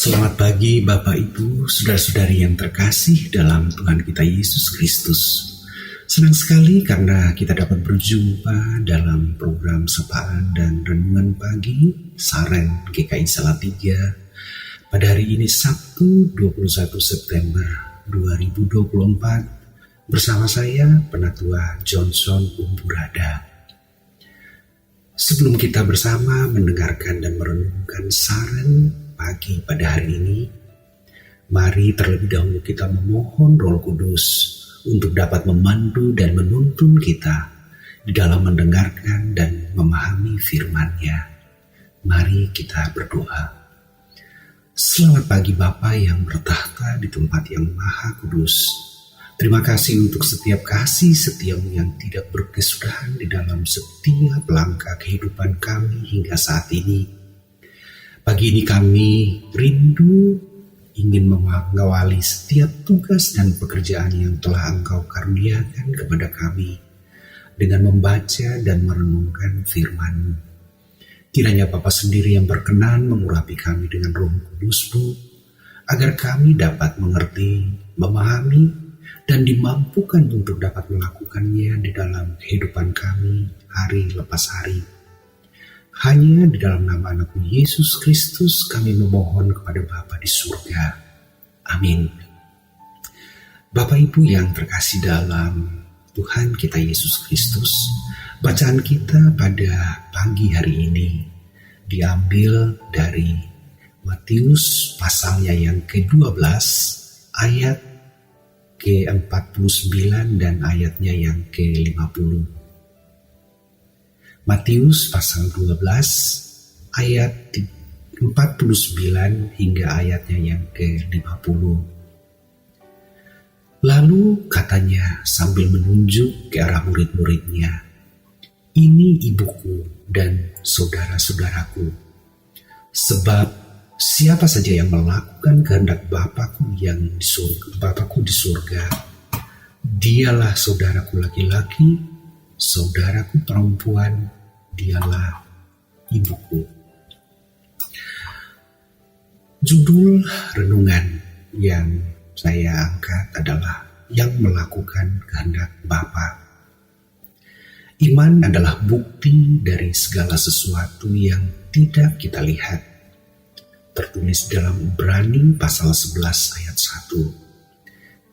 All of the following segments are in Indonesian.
Selamat pagi Bapak Ibu, saudara-saudari yang terkasih dalam Tuhan kita Yesus Kristus. Senang sekali karena kita dapat berjumpa dalam program Sapaan dan Renungan Pagi Saren GKI Salatiga pada hari ini Sabtu 21 September 2024 bersama saya Penatua Johnson Umburada. Sebelum kita bersama mendengarkan dan merenungkan Saren pagi pada hari ini, mari terlebih dahulu kita memohon Roh Kudus untuk dapat memandu dan menuntun kita di dalam mendengarkan dan memahami firman-Nya. Mari kita berdoa. Selamat pagi Bapa yang bertahta di tempat yang maha kudus. Terima kasih untuk setiap kasih setiamu yang tidak berkesudahan di dalam setiap langkah kehidupan kami hingga saat ini. Pagi ini kami rindu ingin mengawali setiap tugas dan pekerjaan yang telah Engkau karuniakan kepada kami dengan membaca dan merenungkan firman-Mu. Kiranya Bapa sendiri yang berkenan mengurapi kami dengan Roh Kudus-Mu, agar kami dapat mengerti, memahami, dan dimampukan untuk dapat melakukannya di dalam kehidupan kami hari lepas hari. Hanya di dalam nama Anak-Mu Yesus Kristus kami memohon kepada Bapa di surga. Amin. Bapak Ibu yang terkasih dalam Tuhan kita Yesus Kristus, bacaan kita pada pagi hari ini diambil dari Matius pasalnya yang ke-12 ayat ke-49 dan ayatnya yang ke-50. Matius pasal 12 ayat 49 hingga ayatnya yang ke-50. Lalu katanya sambil menunjuk ke arah murid-muridnya, "Ini ibuku dan saudara-saudaraku. Sebab siapa saja yang melakukan kehendak Bapakku di surga, dialah saudaraku laki-laki, saudaraku perempuan, dialah ibuku." Judul renungan yang saya angkat adalah yang melakukan kehendak Bapa. Iman adalah bukti dari segala sesuatu yang tidak kita lihat. Tertulis dalam Ibrani pasal 11 ayat 1.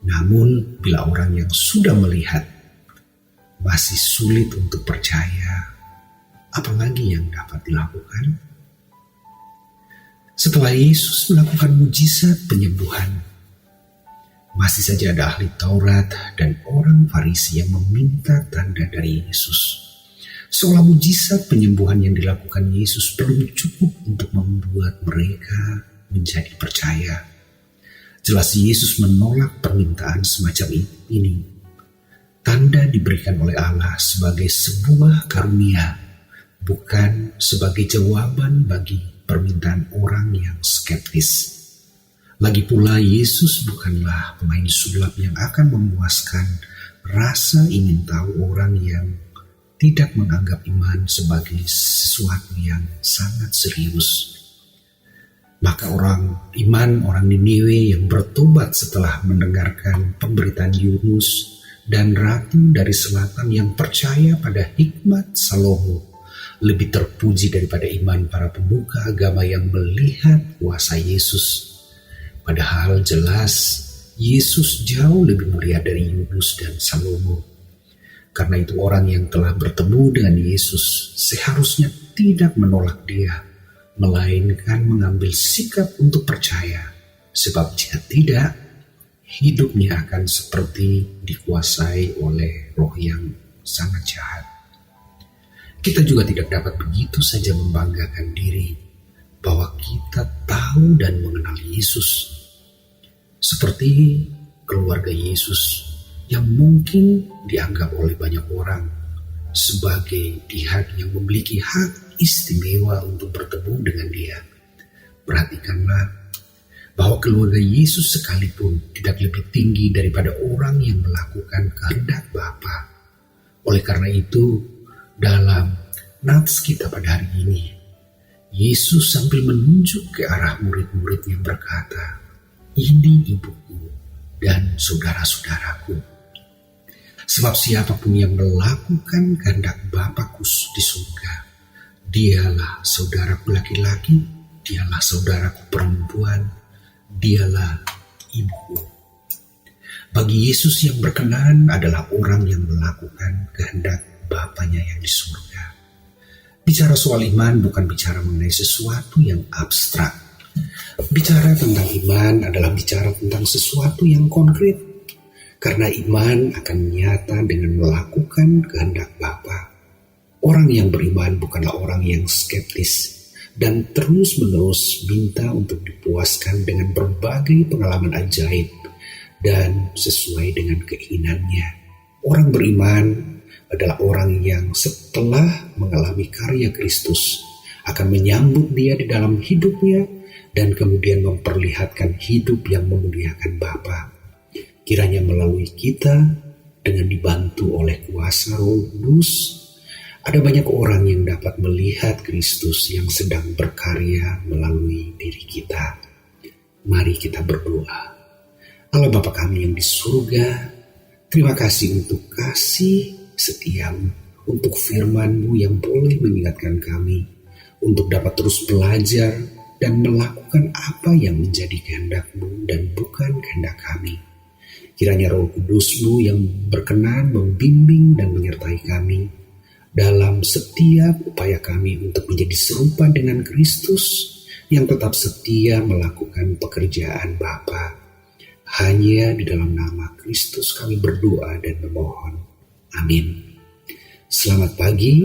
Namun bila orang yang sudah melihat masih sulit untuk percaya, apalagi yang dapat dilakukan? Setelah Yesus melakukan mujizat penyembuhan, masih saja ada ahli Taurat dan orang Farisi yang meminta tanda dari Yesus. Seolah mujizat penyembuhan yang dilakukan Yesus belum cukup untuk membuat mereka menjadi percaya. Jelas Yesus menolak permintaan semacam ini. Tanda diberikan oleh Allah sebagai sebuah karunia, bukan sebagai jawaban bagi permintaan orang yang skeptis. Lagi pula Yesus bukanlah pemain sulap yang akan memuaskan rasa ingin tahu orang yang tidak menganggap iman sebagai sesuatu yang sangat serius. Maka orang Niniwe yang bertobat setelah mendengarkan pemberitaan Yunus dan ratu dari selatan yang percaya pada hikmat Salomo lebih terpuji daripada iman para pemuka agama yang melihat kuasa Yesus. Padahal jelas Yesus jauh lebih mulia dari Yunus dan Salomo. Karena itu orang yang telah bertemu dengan Yesus seharusnya tidak menolak dia, melainkan mengambil sikap untuk percaya. Sebab jika tidak, hidupnya akan seperti dikuasai oleh roh yang sangat jahat. Kita juga tidak dapat begitu saja membanggakan diri bahwa kita tahu dan mengenal Yesus. Seperti keluarga Yesus yang mungkin dianggap oleh banyak orang sebagai pihak yang memiliki hak istimewa untuk bertemu dengan dia. Perhatikanlah bahwa keluarga Yesus sekalipun tidak lebih tinggi daripada orang yang melakukan kehendak Bapa. Oleh karena itu, dalam nats kita pada hari ini, Yesus sambil menunjuk ke arah murid-muridnya berkata, "Ini ibuku dan saudara-saudaraku. Sebab siapapun yang melakukan kehendak Bapakku di surga, dialah saudaraku laki-laki, dialah saudaraku perempuan, dialah ibuku." Bagi Yesus yang berkenan adalah orang yang melakukan kehendak Bapaknya yang di surga. Bicara soal iman bukan bicara mengenai sesuatu yang abstrak. Bicara tentang iman adalah bicara tentang sesuatu yang konkret. Karena iman akan nyata dengan melakukan kehendak Bapa. Orang yang beriman bukanlah orang yang skeptis dan terus-menerus minta untuk dipuaskan dengan berbagai pengalaman ajaib dan sesuai dengan keinginannya. Orang beriman adalah orang yang setelah mengalami karya Kristus akan menyambut dia di dalam hidupnya dan kemudian memperlihatkan hidup yang memuliakan Bapa. Kiranya melalui kita dengan dibantu oleh kuasa Roh Kudus, ada banyak orang yang dapat melihat Kristus yang sedang berkarya melalui diri kita. Mari kita berdoa. Allah Bapa kami yang di surga, terima kasih untuk kasih setiamu, untuk firman-Mu yang boleh mengingatkan kami untuk dapat terus belajar dan melakukan apa yang menjadi kehendak-Mu dan bukan kehendak kami. Kiranya Roh Kudus-Mu yang berkenan membimbing dan menyertai kami dalam setiap upaya kami untuk menjadi serupa dengan Kristus yang tetap setia melakukan pekerjaan Bapa. Hanya di dalam nama Kristus kami berdoa dan memohon. Amin. Selamat pagi,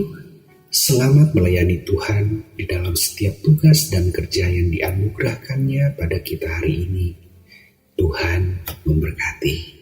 selamat melayani Tuhan di dalam setiap tugas dan kerja yang dianugerahkannya pada kita hari ini. Tuhan memberkati.